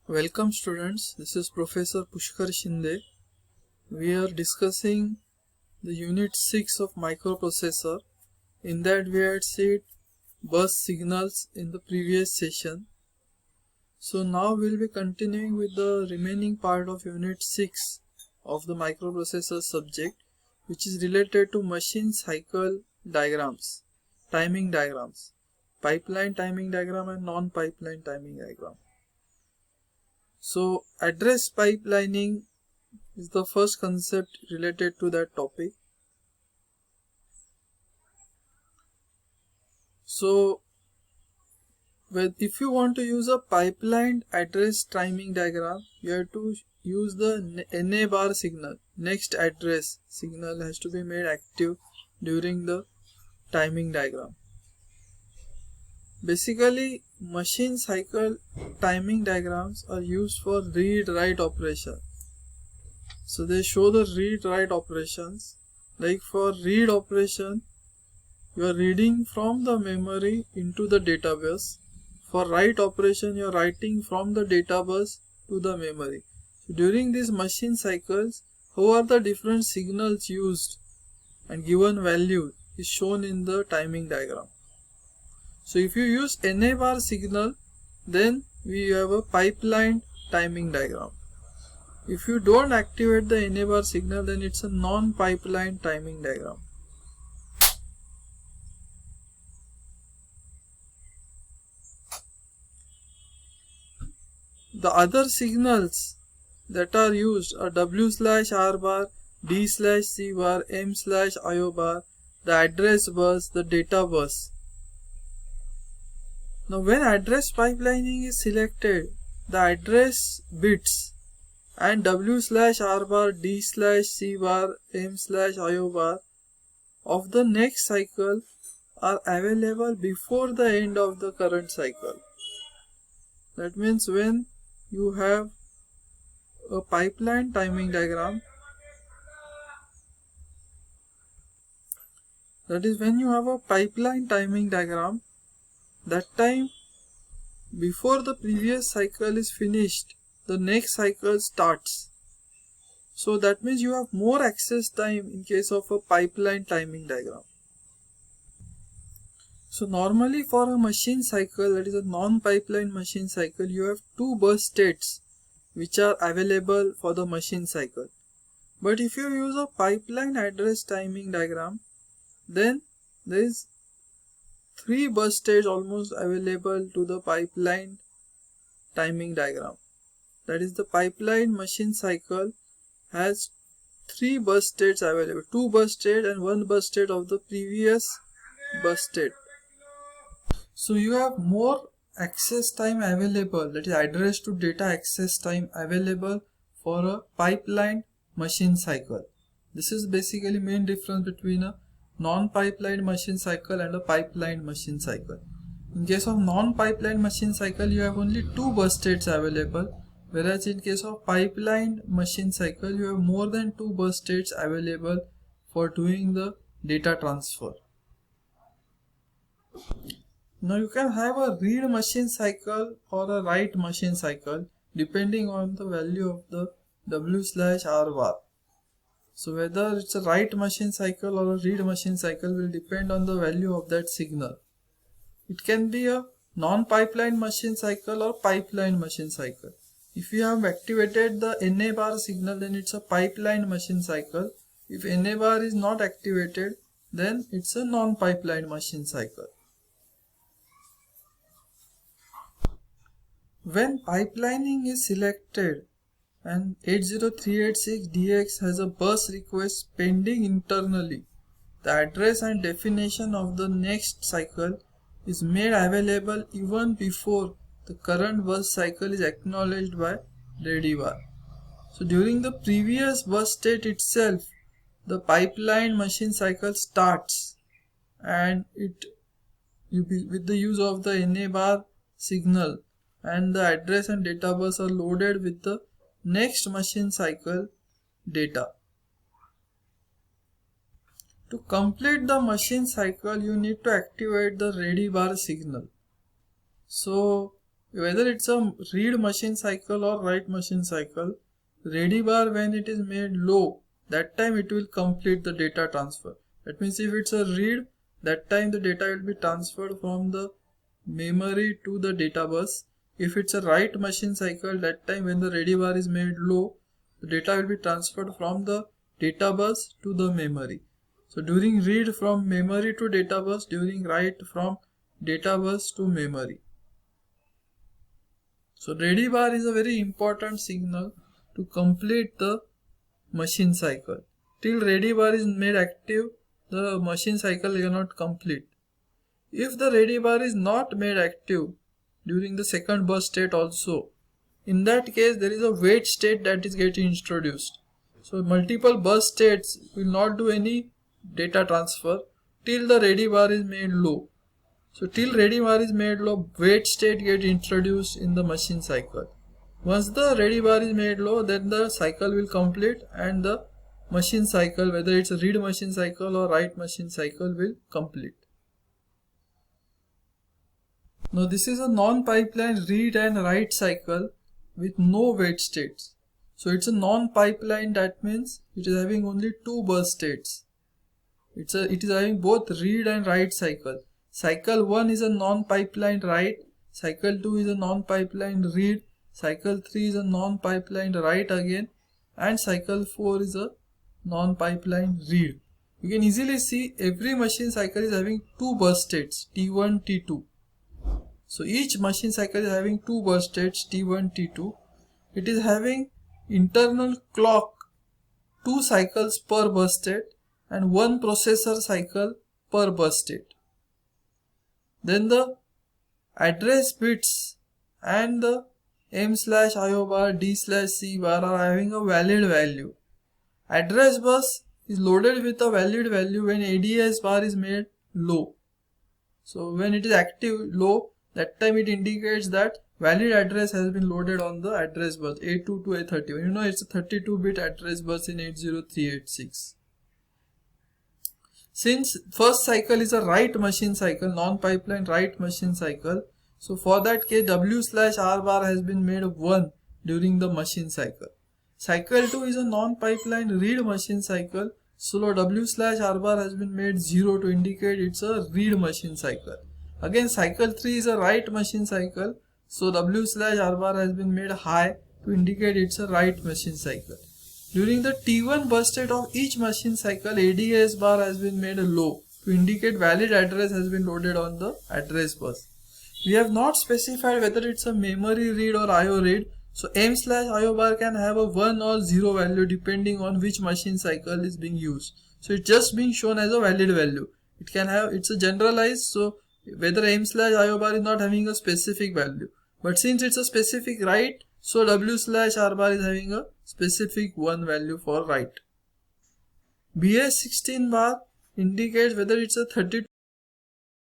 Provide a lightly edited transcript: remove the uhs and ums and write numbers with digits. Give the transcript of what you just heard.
Welcome students, this is Professor Pushkar Shinde. We are discussing the unit 6 of microprocessor. In that we had seen bus signals in the previous session. So now we will be continuing with the remaining part of unit 6 of the microprocessor subject, which is related to machine cycle diagrams, timing diagrams, pipeline timing diagram and non-pipeline timing diagram. So address pipelining is the first concept related to that topic. So if you want to use a pipeline address timing diagram, you have to use the NA bar signal. Next address signal has to be made active during the timing diagram. Basically, machine cycle timing diagrams are used for read-write operation. So they show the read-write operations. Like for read operation, you are reading from the memory into the database. For write operation, you are writing from the database to the memory. So during these machine cycles, how are the different signals used and given value is shown in the timing diagram. So if you use NA bar signal, then we have a pipeline timing diagram. If you don't activate the NA bar signal, then it's a non-pipeline timing diagram. The other signals that are used are W/R bar, D/C bar, M/IO bar, the address bus, the data bus. Now when address pipelining is selected, the address bits and W/R bar, D/C bar, M/IO bar of the next cycle are available before the end of the current cycle. That means when you have a pipeline timing diagram, that time before the previous cycle is finished, the next cycle starts. So that means you have more access time in case of a pipeline timing diagram. So normally for a machine cycle, that is a non-pipeline machine cycle, you have two bus states which are available for the machine cycle. But if you use a pipeline address timing diagram, then there is three bus states almost available to the pipeline timing diagram. That is, the pipeline machine cycle has three bus states available, two bus states and one bus state of the previous bus state. So you have more access time available, that is address to data access time available for a pipeline machine cycle. This is basically main difference between a non-pipeline machine cycle and a pipeline machine cycle. In case of non-pipeline machine cycle, you have only two bus states available, whereas in case of pipeline machine cycle, you have more than two bus states available for doing the data transfer. Now you can have a read machine cycle or a write machine cycle depending on the value of the W/R bar. So whether it's a write machine cycle or a read machine cycle will depend on the value of that signal. It can be a non-pipeline machine cycle or pipeline machine cycle. If you have activated the NA bar signal, then it's a pipeline machine cycle. If NA bar is not activated, then it's a non-pipeline machine cycle. When pipelining is selected and 80386DX has a bus request pending internally, the address and definition of the next cycle is made available even before the current bus cycle is acknowledged by ready bar. So during the previous bus state itself, the pipeline machine cycle starts, and with the use of the NA bar signal, and the address and data bus are loaded with the next machine cycle data. To complete the machine cycle, you need to activate the ready bar signal. So whether it's a read machine cycle or write machine cycle, ready bar when it is made low, that time it will complete the data transfer. That means if it's a read, that time the data will be transferred from the memory to the data bus. If it's a write machine cycle, that time when the ready bar is made low, the data will be transferred from the data bus to the memory. So during read from memory to data bus, during write from data bus to memory. So ready bar is a very important signal to complete the machine cycle. Till ready bar is made active, the machine cycle cannot complete. If the ready bar is not made active during the second bus state also, in that case there is a wait state that is getting introduced. So multiple bus states will not do any data transfer till the ready bar is made low. So till ready bar is made low, wait state get introduced in the machine cycle. Once the ready bar is made low, then the cycle will complete and the machine cycle, whether it's a read machine cycle or write machine cycle, will complete. Now this is a non-pipeline read and write cycle with no wait states. So it's a non-pipeline, that means it is having only two bus states. It is having both read and write cycle. Cycle 1 is a non-pipeline write, cycle 2 is a non-pipeline read, cycle 3 is a non-pipeline write again, and cycle 4 is a non-pipeline read. You can easily see every machine cycle is having two bus states, T1, T2. So each machine cycle is having two bus states, T1, T2. It is having internal clock, 2 cycles per bus state and 1 processor cycle per bus state. Then the address bits and the M/IO bar, D/C bar are having a valid value. Address bus is loaded with a valid value when ADS bar is made low. So when it is active low, that time it indicates that valid address has been loaded on the address bus A2 to A31. You know it's a 32-bit address bus in 80386. Since first cycle is a write machine cycle, non-pipeline write machine cycle, so for that case W/R bar has been made 1 during the machine cycle. Cycle 2 is a non-pipeline read machine cycle, so W/R bar has been made 0 to indicate it's a read machine cycle. Again cycle 3 is a write machine cycle, so W/R bar has been made high to indicate it's a write machine cycle. During the T1 bus state of each machine cycle, ADS bar has been made low to indicate valid address has been loaded on the address bus. We have not specified whether it's a memory read or IO read, so M/IO bar can have a 1 or 0 value depending on which machine cycle is being used. So it's just being shown as a valid value. It can have, it's a generalized, so whether M/IO bar is not having a specific value. But since it's a specific write, so W/R bar is having a specific 1 value for write. BS16 bar indicates whether it's a 32